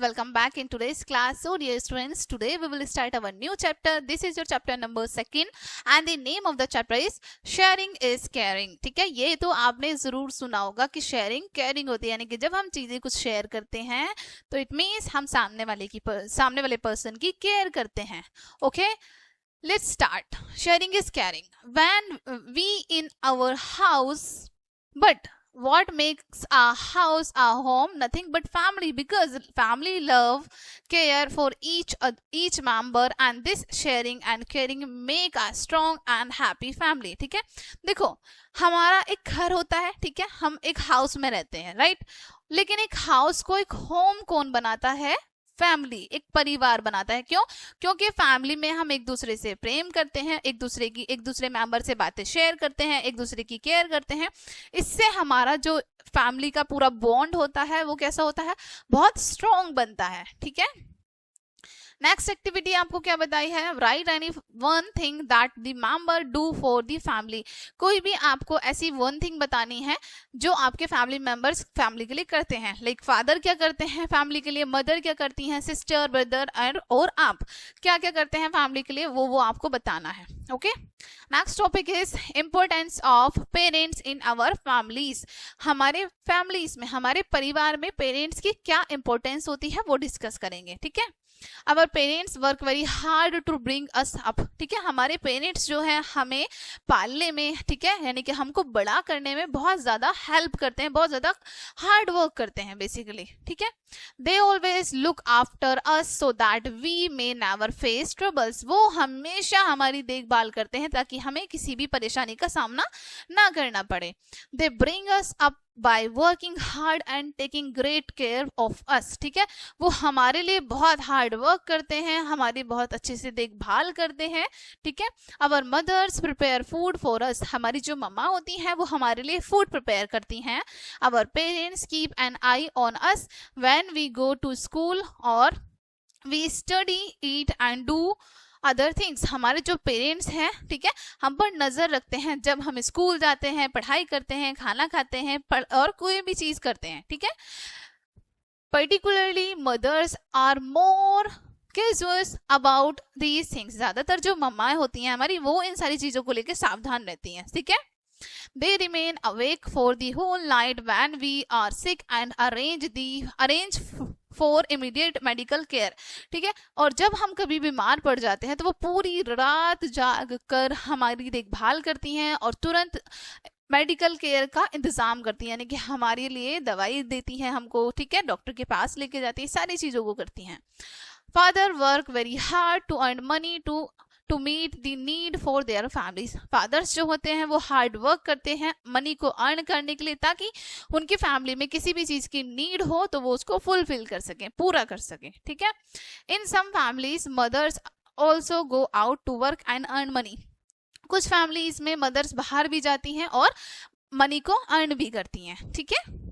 welcome back in today's class. So dear students, today we will start our new chapter. This is your chapter number 2 and the name of the chapter is sharing is caring. ठीक है, ये तो आपने जरूर सुना होगा कि sharing caring होती है, यानी कि जब हम चीजें कुछ शेयर करते हैं तो इट मीन्स हम सामने वाले पर्सन की केयर करते हैं. Okay, let's start. Sharing is caring. When we in our house, but what makes our house our home? Nothing but family, because family love, care for each member, and this sharing and caring make a strong and happy family. ठीक है, देखो हमारा एक घर होता है, ठीक है, हम एक हाउस में रहते हैं, राइट. लेकिन एक हाउस को एक होम कौन बनाता है? फैमिली, एक परिवार बनाता है. क्यों? क्योंकि फैमिली में हम एक दूसरे से प्रेम करते हैं, एक दूसरे मेंबर से बातें शेयर करते हैं, एक दूसरे की केयर करते हैं. इससे हमारा जो फैमिली का पूरा बॉन्ड होता है वो कैसा होता है? बहुत स्ट्रॉन्ग बनता है. ठीक है, नेक्स्ट एक्टिविटी आपको क्या बताई है? Right any one thing that the member do for the family. कोई भी आपको ऐसी वन थिंग बतानी है जो आपके फैमिली मेंबर्स फैमिली के लिए करते हैं. लाइक फादर क्या करते हैं फैमिली के लिए, मदर क्या करती हैं, सिस्टर, ब्रदर एंड और आप क्या क्या करते हैं फैमिली के लिए, वो आपको बताना है. Okay, next topic is importance of parents in our families. हमारे फैमिलीज में, हमारे परिवार में पेरेंट्स की क्या इंपॉर्टेंस होती है वो डिस्कस करेंगे. ठीक है, our parents work very hard to bring us up. ठीक है, हमारे पेरेंट्स जो है हमें पालने में, ठीक है, यानी कि हमको बड़ा करने में बहुत ज्यादा हेल्प करते हैं, बहुत ज्यादा हार्ड वर्क करते हैं बेसिकली. ठीक है, they always look after us so that we may never face troubles. वो हमेशा हमारी देखभाल करते हैं ताकि हमें किसी भी परेशानी का सामना ना करना पड़े. They bring us up by working hard and taking great care of us. ठीक है, वो हमारे लिए बहुत हार्ड वर्क करते हैं, हमारी बहुत अच्छे से देखभाल करते हैं. ठीक है, our mothers prepare food for us. हमारी जो मम्मा होती हैं वो हमारे लिए फूड प्रिपेयर करती हैं. our parents keep an eye on us when we go to school or we study, eat and do other things. हमारे जो पेरेंट्स हैं, ठीक है, हम पर नजर रखते हैं जब हम स्कूल जाते हैं, पढ़ाई करते हैं, खाना खाते हैं और कोई भी चीज करते हैं. ठीक है, particularly mothers are more careful about these things. ज्यादातर जो मम्माएं होती हैं हमारी वो इन सारी चीजों को लेकर सावधान रहती हैं. ठीक है, they remain awake for the whole night when we are sick and arrange for immediate medical care. ठीक है, और जब हम कभी बीमार पड़ जाते हैं तो वो पूरी रात जाग कर हमारी देखभाल करती हैं और तुरंत मेडिकल केयर का इंतजाम करती हैं, यानी कि हमारे लिए दवाई देती हैं हमको. ठीक है, डॉक्टर के पास लेके जाती है, सारी चीजों को करती हैं. Father work very hard to earn money to meet the need for their families. Fathers जो होते हैं वो हार्ड वर्क करते हैं मनी को अर्न करने के लिए, ताकि उनकी फैमिली में किसी भी चीज की नीड हो तो वो उसको फुलफिल कर सकें, पूरा कर सकें. ठीक है, in some families mothers also go out to work and earn money. कुछ फैमिलीज में मदर्स बाहर भी जाती हैं और मनी को अर्न भी करती हैं. ठीक है,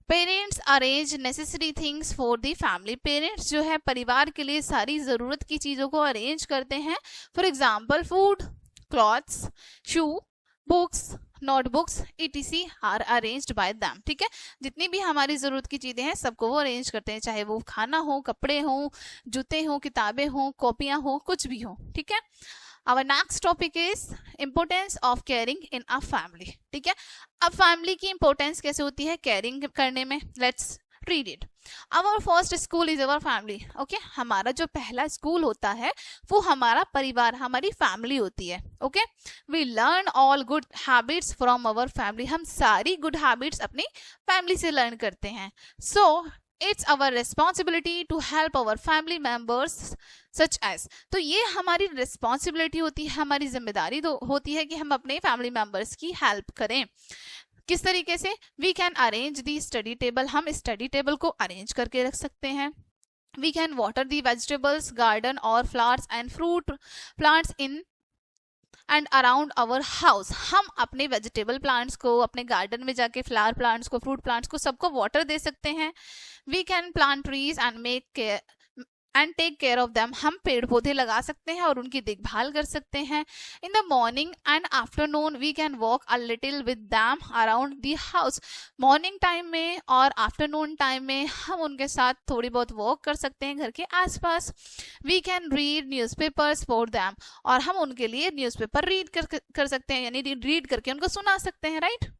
parents arrange necessary things for the family. Parents जो है परिवार के लिए सारी जरूरत की चीजों को अरेंज करते हैं. For example food, clothes, shoe, books, notebooks etc are arranged by them. ठीक है, जितनी भी हमारी जरूरत की चीजें हैं सबको वो अरेंज करते हैं, चाहे वो खाना हो, कपड़े हो, जूते हो, किताबें हो, कॉपियां हो, कुछ भी हो. ठीक है, Our next topic is importance of caring in a family. ठीक है, अब फैमिली की इंपॉर्टेंस कैसे होती है केयरिंग करने में. Let's read it. Our first school is our family. Okay, हमारा जो पहला स्कूल होता है वो हमारा परिवार, हमारी फैमिली होती है. Okay, we learn all good habits from our family. हम सारी गुड हैबिट्स अपनी फैमिली से लर्न करते हैं. So it's our responsibility to help our family members such as. तो ये हमारी रिस्पॉन्सिबिलिटी होती है, हमारी जिम्मेदारी तो होती है कि हम अपने फैमिली मेंबर्स की हेल्प करें. किस तरीके से? We can arrange the study table. हम स्टडी टेबल को अरेंज करके रख सकते हैं. We can water the vegetables, garden और flowers and fruit plants in and around our house. हम अपने वेजिटेबल प्लांट्स को, अपने गार्डन में जाके फ्लावर प्लांट्स को, फ्रूट प्लांट्स को, सबको वाटर दे सकते हैं. We can plant trees and and take care of them, हम पेड़ पौधे लगा सकते हैं और उनकी देखभाल कर सकते हैं. In the morning and afternoon we can walk a little with them around the house. Morning time में और आफ्टरनून टाइम में हम उनके साथ थोड़ी बहुत वॉक कर सकते हैं घर के आसपास. We can read newspapers for them, और हम उनके लिए न्यूज़पेपर रीड कर सकते हैं, यानी रीड करके उनको सुना सकते हैं, right.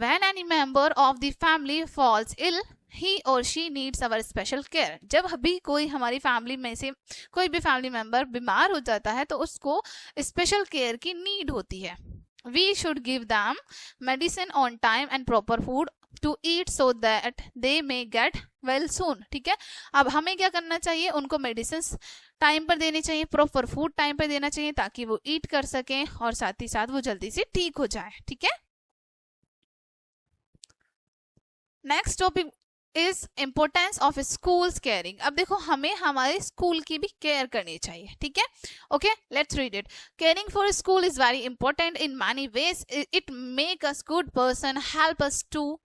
When any member of the family falls ill, he or she needs our special care. जब भी कोई हमारी फैमिली में से कोई भी फैमिली मेंबर बीमार हो जाता है तो उसको स्पेशल केयर की नीड होती है. We should give them medicine on time and proper food to eat so that they may get well soon. ठीक है, अब हमें क्या करना चाहिए, उनको मेडिसिन टाइम पर देनी चाहिए, प्रॉपर फूड टाइम पर देना चाहिए ताकि वो ईट कर सकें और साथ ही साथ वो जल्दी से ठीक हो जाए. ठीक है. Next topic is importance of schools caring. अब देखो हमें हमारे स्कूल की भी केयर करनी चाहिए. ठीक है, okay, let's read it. Caring for school is very important in many ways. It make us good person, help us to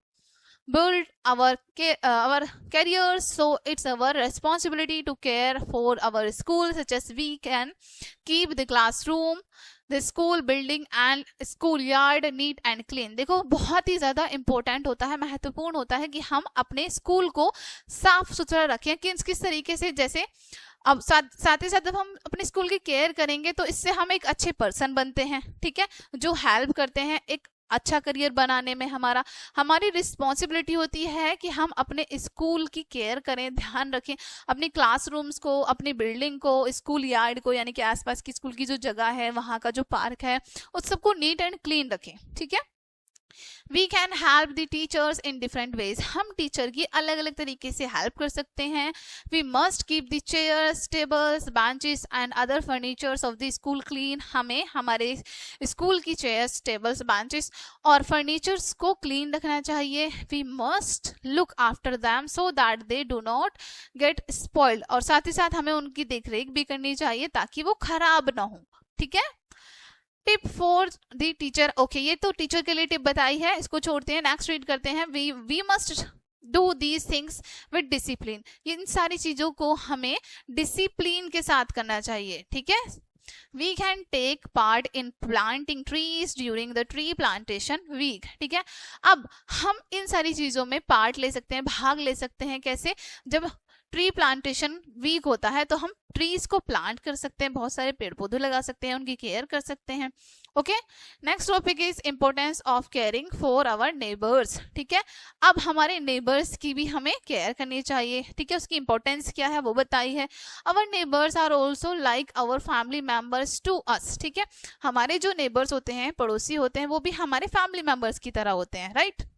build our careers, so it's our responsibility to care for our school, such as we can keep the classroom, the school building and school yard neat and clean. देखो बहुत ही ज़्यादा important होता है, महत्वपूर्ण होता है कि हम अपने स्कूल को साफ सुथरा रखें. किस तरीके से, जैसे अब साथ ही साथ जब हम अपने स्कूल की केयर करेंगे तो इससे हम एक अच्छे पर्सन बनते हैं. ठीक है, जो हेल्प करते हैं एक अच्छा करियर बनाने में. हमारी रिस्पॉन्सिबिलिटी होती है कि हम अपने स्कूल की केयर करें, ध्यान रखें, अपनी क्लासरूम्स को, अपनी बिल्डिंग को, स्कूल यार्ड को, यानी कि आसपास की स्कूल की जो जगह है, वहाँ का जो पार्क है, उस सबको नीट एंड क्लीन रखें. ठीक है. We can help the teachers in different ways. हम टीचर की अलग अलग तरीके से हेल्प कर सकते हैं. We must keep the chairs, tables, benches and other furnitures of the school clean. हमें हमारे स्कूल की चेयर्स, टेबल्स, बेंचेस और फर्नीचर्स को क्लीन रखना चाहिए. We must look after them so that they do not get spoiled, और साथ ही साथ हमें उनकी देखरेख भी करनी चाहिए ताकि वो खराब ना हो. ठीक है. Tip for the teacher. Okay, ये तो टीचर के लिए टिप बताई है, इसको छोड़ते हैं, नेक्स्ट रीड करते हैं. We must do these things with discipline. इन सारी चीजों को हमें डिसिप्लिन के साथ करना चाहिए. ठीक है. We can take part in planting trees during the tree plantation week. ठीक है, अब हम इन सारी चीजों में पार्ट ले सकते हैं, भाग ले सकते हैं. कैसे, जब ट्री प्लांटेशन वीक होता है तो हम ट्रीज को प्लांट कर सकते हैं, बहुत सारे पेड़ पौधे लगा सकते हैं, उनकी केयर कर सकते हैं. Okay, next topic is importance of caring for our neighbours. ठीक है, अब हमारे नेबर्स की भी हमें केयर करनी चाहिए. ठीक है, उसकी इंपॉर्टेंस क्या है वो बताई है. Our neighbours are also like our family members to us. ठीक है, हमारे जो नेबर्स होते हैं, पड़ोसी होते हैं, वो भी हमारे फैमिली मेंबर्स की तरह होते हैं, right.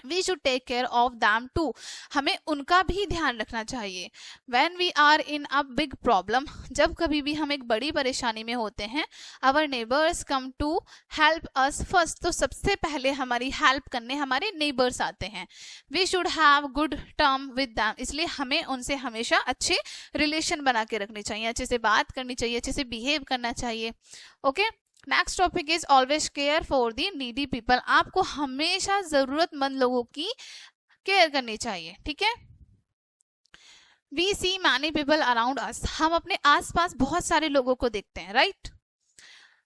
We should take care of them too. हमें उनका भी ध्यान रखना चाहिए. When we are in a big problem, जब कभी भी हम एक बड़ी परेशानी में होते हैं, our neighbours come to help us first. तो सबसे पहले हमारी हेल्प करने हमारे नेबर्स आते हैं. We should have good term with them. इसलिए हमें उनसे हमेशा अच्छे रिलेशन बना के रखने चाहिए, अच्छे से बात करनी चाहिए, अच्छे से बिहेव करना चाहिए. Okay. Next topic is always care for the needy people. आपको हमेशा जरूरतमंद लोगों की केयर करनी चाहिए. ठीक है. We see many people around us. हम अपने आसपास बहुत सारे लोगों को देखते हैं, right,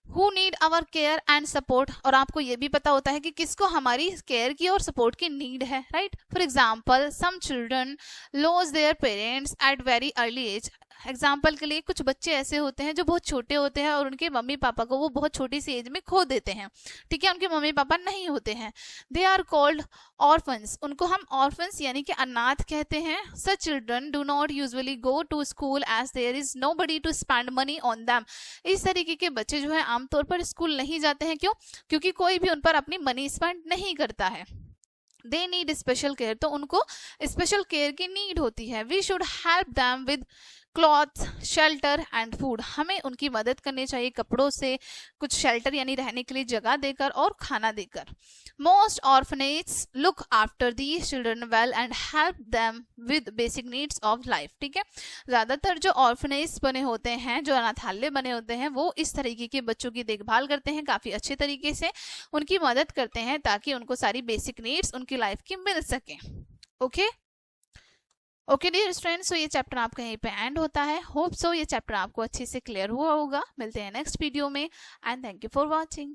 who need our care and support. और आपको ये भी पता होता है कि किसको हमारी केयर की और सपोर्ट की नीड है, right. For example, some children loss their parents at very early age. Example के लिए कुछ बच्चे ऐसे होते हैं जो बहुत छोटे होते हैं और उनके मम्मी पापा को वो बहुत छोटी सी एज में खो देते हैं. ठीक है, उनके मम्मी पापा नहीं होते हैं. They are called orphans. उनको हम ऑर्फन्स यानी कि अनाथ कहते हैं. Such children do not usually go to school as there is nobody to spend money on them. इस तरीके के बच्चे जो है आमतौर पर स्कूल नहीं जाते हैं. क्यों? क्योंकि कोई भी उन पर अपनी मनी स्पेंड नहीं करता है. They need special care. तो उनको स्पेशल केयर की नीड होती है. We should help them with clothes, shelter and food. हमें उनकी मदद करनी चाहिए कपड़ों से, कुछ शेल्टर यानी रहने के लिए जगह देकर और खाना देकर. Most orphanage look after these children well and help them with basic needs of life. ठीक है, ज़्यादातर जो ऑर्फनेज बने होते हैं, जो अनाथालय बने होते हैं, वो इस तरीके के बच्चों की देखभाल करते हैं, काफ़ी अच्छे तरीके से उनकी मदद करते हैं ताकि उनको सारी बेसिक नीड्स उनकी लाइफ की मिल सके. ओके. ओके डियर स्टूडेंट्स, तो ये चैप्टर आपका यहीं पे एंड होता है। होप सो ये चैप्टर आपको अच्छे से क्लियर हुआ होगा। मिलते हैं नेक्स्ट वीडियो में and thank you for watching.